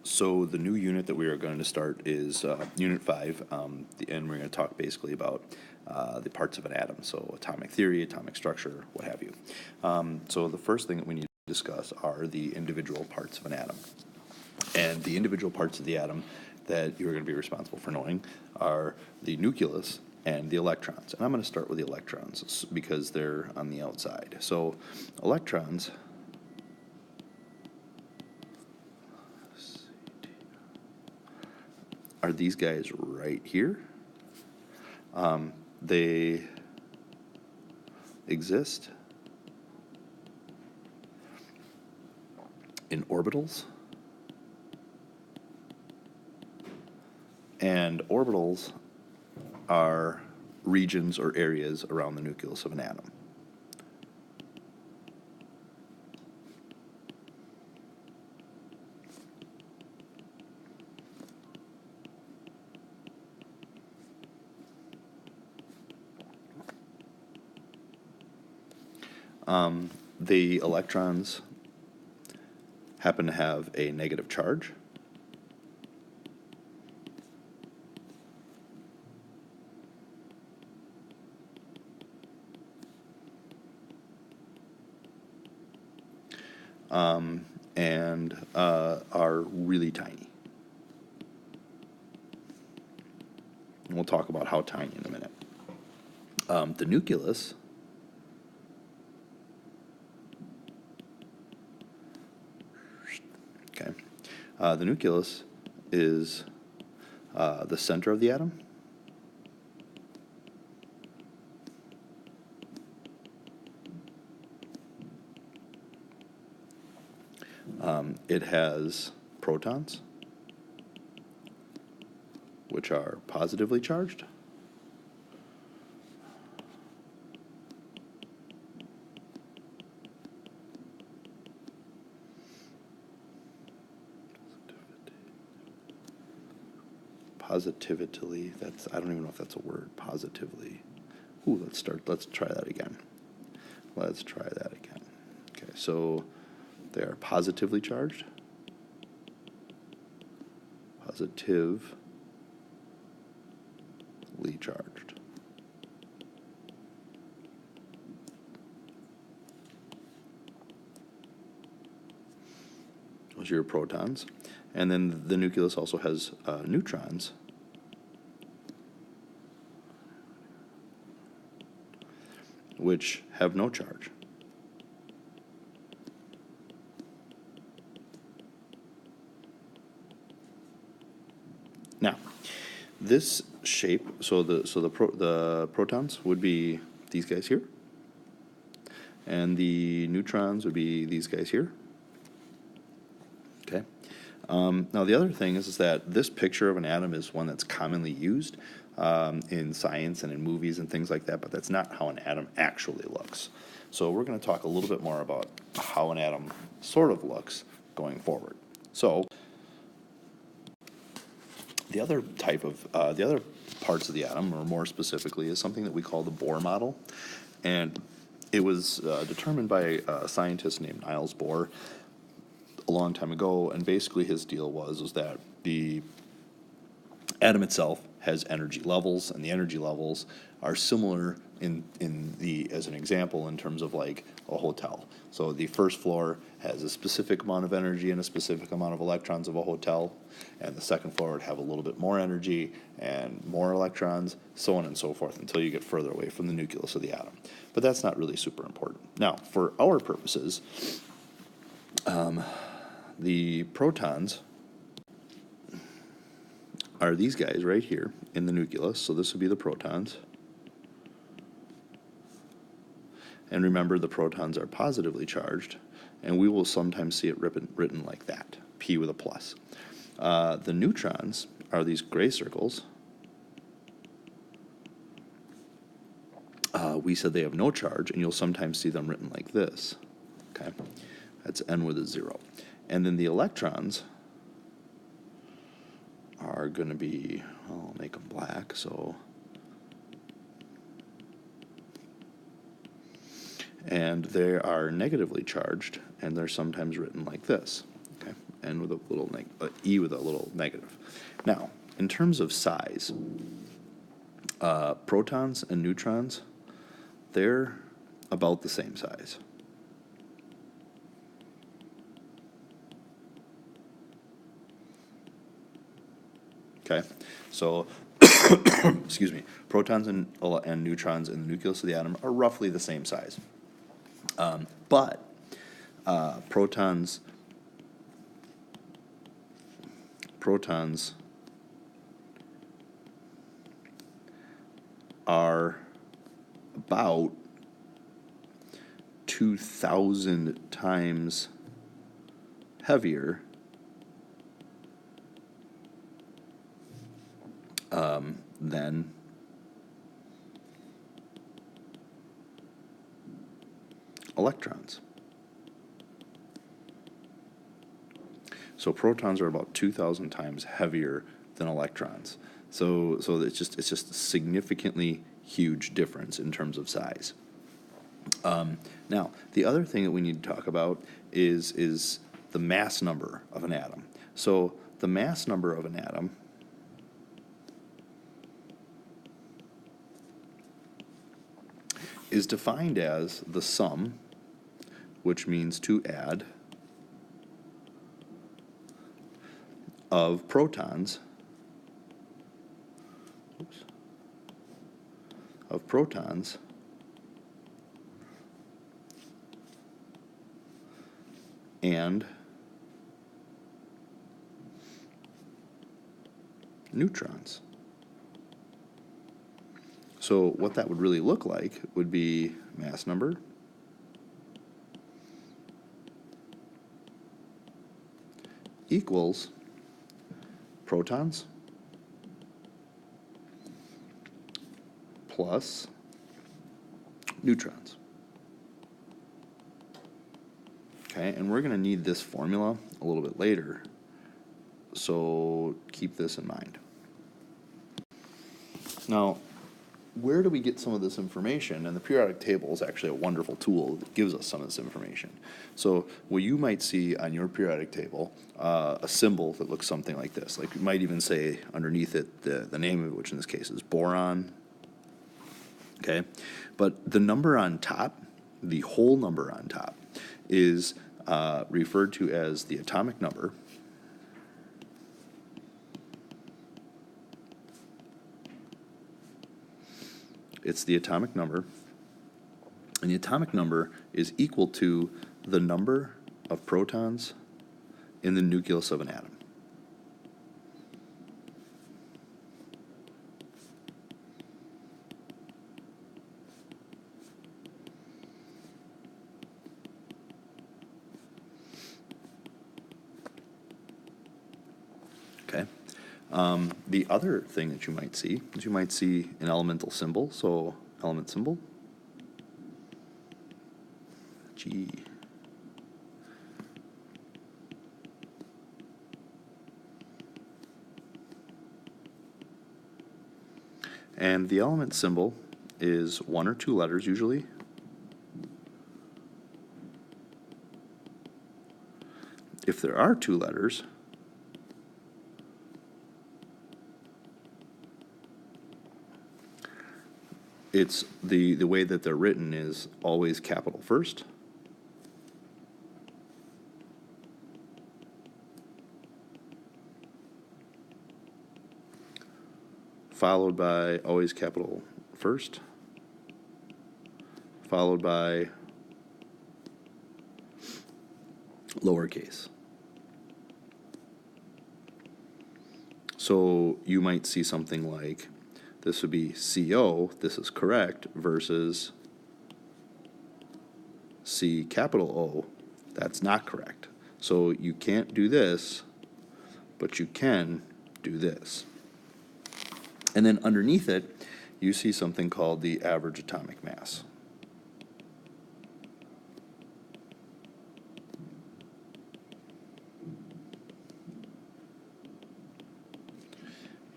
So the new unit that we are going to start is Unit 5, and we're going to talk basically about the parts of an atom, so atomic theory, atomic structure, what have you. So the first thing that we need to discuss are the individual parts of an atom. And the individual parts of the atom that you're going to be responsible for knowing are the nucleus and the electrons. And I'm going to start with the electrons because they're on the outside. So electrons are these guys right here. They exist in orbitals, and orbitals are regions or areas around the nucleus of an atom. The electrons happen to have a negative charge. And are really tiny. And we'll talk about how tiny in a minute. The nucleus the nucleus is the center of the atom. It has protons, which are positively charged. Positively, I don't even know if that's a word, positively. Let's try that again. Okay, so they are positively charged. Positively charged. Those are your protons. And then the nucleus also has neutrons, which have no charge. Now, this shape, so the protons would be these guys here, and the neutrons would be these guys here. Okay. Now the other thing is that this picture of an atom is one that's commonly used in science and in movies and things like that, but that's not how an atom actually looks. So we're going to talk a little bit more about how an atom sort of looks going forward. So the other type of, the other parts of the atom, or more specifically, is something that we call the Bohr model. And it was determined by a scientist named Niels Bohr a long time ago, and basically his deal was that the atom itself has energy levels, and the energy levels are similar as an example, in terms of like a hotel. So the first floor has a specific amount of energy and a specific amount of electrons of a hotel, and the second floor would have a little bit more energy and more electrons, so on and so forth, until you get further away from the nucleus of the atom. But that's not really super important. Now, for our purposes, the protons are these guys right here in the nucleus, so this would be the protons. And remember, the protons are positively charged, and we will sometimes see it written like that, P with a plus. The neutrons are these gray circles. We said they have no charge, and you'll sometimes see them written like this. Okay, that's N with a 0. And then the electrons are going to be, I'll make them black, so. And they are negatively charged, and they're sometimes written like this. Okay, N with a little E with a little negative. Now, in terms of size, protons and neutrons, they're about the same size. Okay, so excuse me, protons and neutrons in the nucleus of the atom are roughly the same size. But protons are about 2,000 times heavier than electrons. So protons are about 2,000 times heavier than electrons. So it's just a significantly huge difference in terms of size. Now, the other thing that we need to talk about is the mass number of an atom. So the mass number of an atom is defined as the sum, which means to add, of protons and neutrons. So what that would really look like would be mass number equals protons plus neutrons. Okay, and we're going to need this formula a little bit later, so keep this in mind. Now, where do we get some of this information? And the periodic table is actually a wonderful tool that gives us some of this information. So what you might see on your periodic table, a symbol that looks something like this. Like you might even say underneath it the name of it, which in this case is boron. Okay, but the number on top, the whole number on top, is referred to as the atomic number. It's the atomic number, and the atomic number is equal to the number of protons in the nucleus of an atom. Okay. The other thing that you might see is you might see an elemental symbol. So element symbol, G. And the element symbol is one or two letters usually. If there are two letters, it's the way that they're written is always capital first, followed by always capital first, followed by lowercase. So you might see something like, this would be CO, this is correct, versus C capital O, that's not correct. So you can't do this, but you can do this. And then underneath it, you see something called the average atomic mass.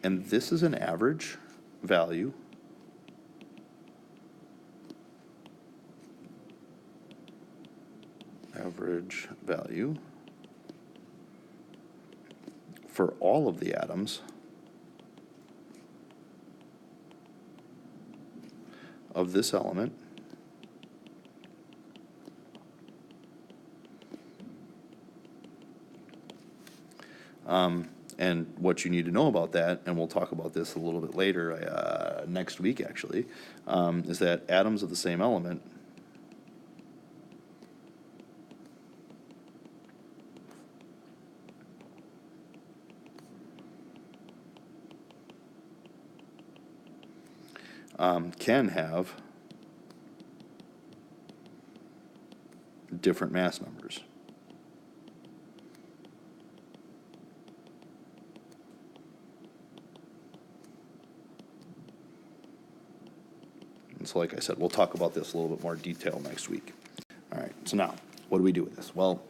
And this is an average value for all of the atoms of this element and what you need to know about that, and we'll talk about this a little bit later, next week actually, is that atoms of the same element can have different mass numbers. And so like I said, we'll talk about this a little bit more detail next week. All right, so now, what do we do with this? Well,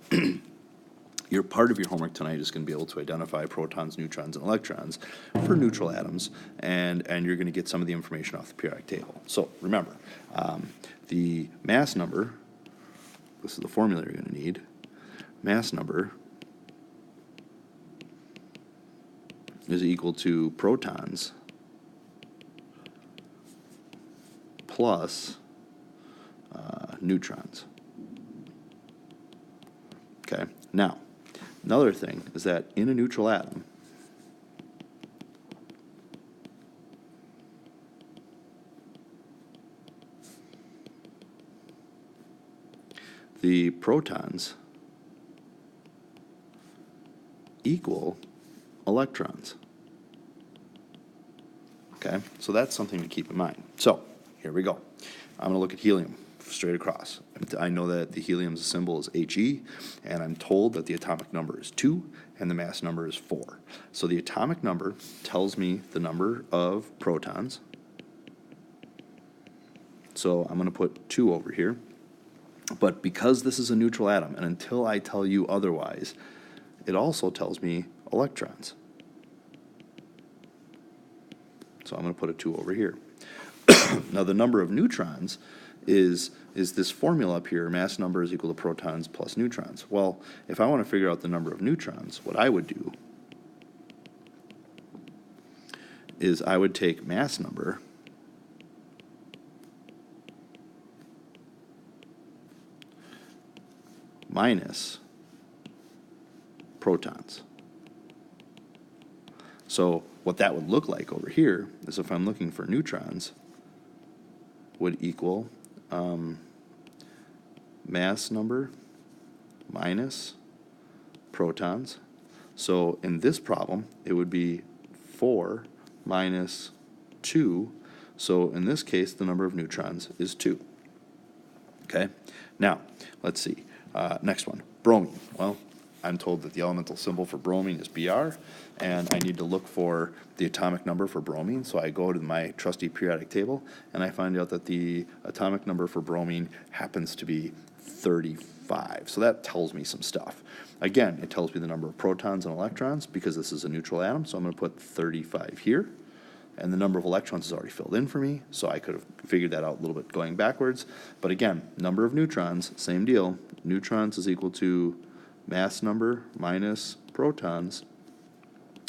your part of your homework tonight is going to be able to identify protons, neutrons, and electrons for neutral atoms, and you're going to get some of the information off the periodic table. So remember, the mass number, this is the formula you're going to need, mass number is equal to protons plus neutrons. Okay, now, another thing is that in a neutral atom, the protons equal electrons. Okay, so that's something to keep in mind. So, here we go. I'm going to look at helium straight across. I know that the helium's symbol is He, and I'm told that the atomic number is 2 and the mass number is 4. So the atomic number tells me the number of protons. So I'm going to put 2 over here. But because this is a neutral atom, and until I tell you otherwise, it also tells me electrons. So I'm going to put a 2 over here. Now the number of neutrons is this formula up here, mass number is equal to protons plus neutrons. Well, if I want to figure out the number of neutrons, what I would do is I would take mass number minus protons. So what that would look like over here is if I'm looking for neutrons, would equal mass number minus protons. So in this problem, it would be 4 minus 2. So in this case, the number of neutrons is 2. Okay? Now, let's see. Next one, bromine. Well, I'm told that the elemental symbol for bromine is Br, and I need to look for the atomic number for bromine. So I go to my trusty periodic table, and I find out that the atomic number for bromine happens to be 35. So that tells me some stuff. Again, it tells me the number of protons and electrons because this is a neutral atom, so I'm going to put 35 here. And the number of electrons is already filled in for me, so I could have figured that out a little bit going backwards. But again, number of neutrons, same deal. Neutrons is equal to mass number minus protons.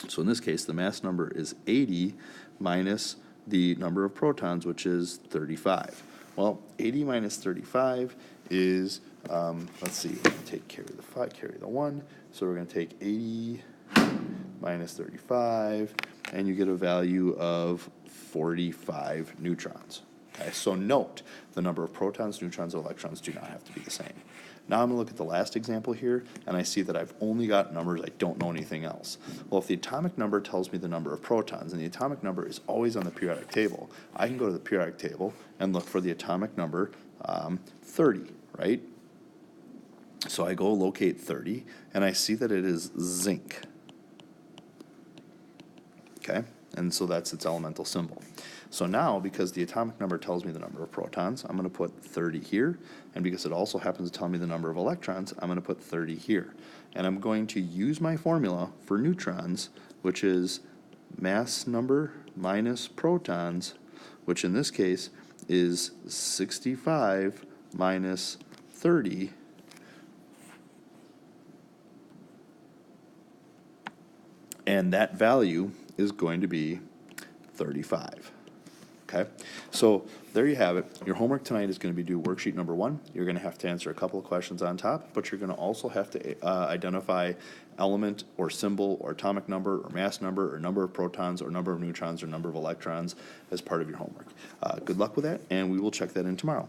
So in this case, the mass number is 80 minus the number of protons, which is 35. Well, 80 minus 35 is, let's see, we're going to take carry the 5, carry the 1. So we're going to take 80 minus 35, and you get a value of 45 neutrons. Okay, so note, the number of protons, neutrons, and electrons do not have to be the same. Now I'm going to look at the last example here, and I see that I've only got numbers, I don't know anything else. Well, if the atomic number tells me the number of protons, and the atomic number is always on the periodic table, I can go to the periodic table and look for the atomic number 30, right? So I go locate 30, and I see that it is zinc. Okay, and so that's its elemental symbol. So now, because the atomic number tells me the number of protons, I'm going to put 30 here, and because it also happens to tell me the number of electrons, I'm going to put 30 here. And I'm going to use my formula for neutrons, which is mass number minus protons, which in this case is 65 minus 30, And that value is going to be 35. Okay, so there you have it. Your homework tonight is going to be do worksheet number 1. You're going to have to answer a couple of questions on top, but you're going to also have to identify element or symbol or atomic number or mass number or number of protons or number of neutrons or number of electrons as part of your homework. Good luck with that, and we will check that in tomorrow.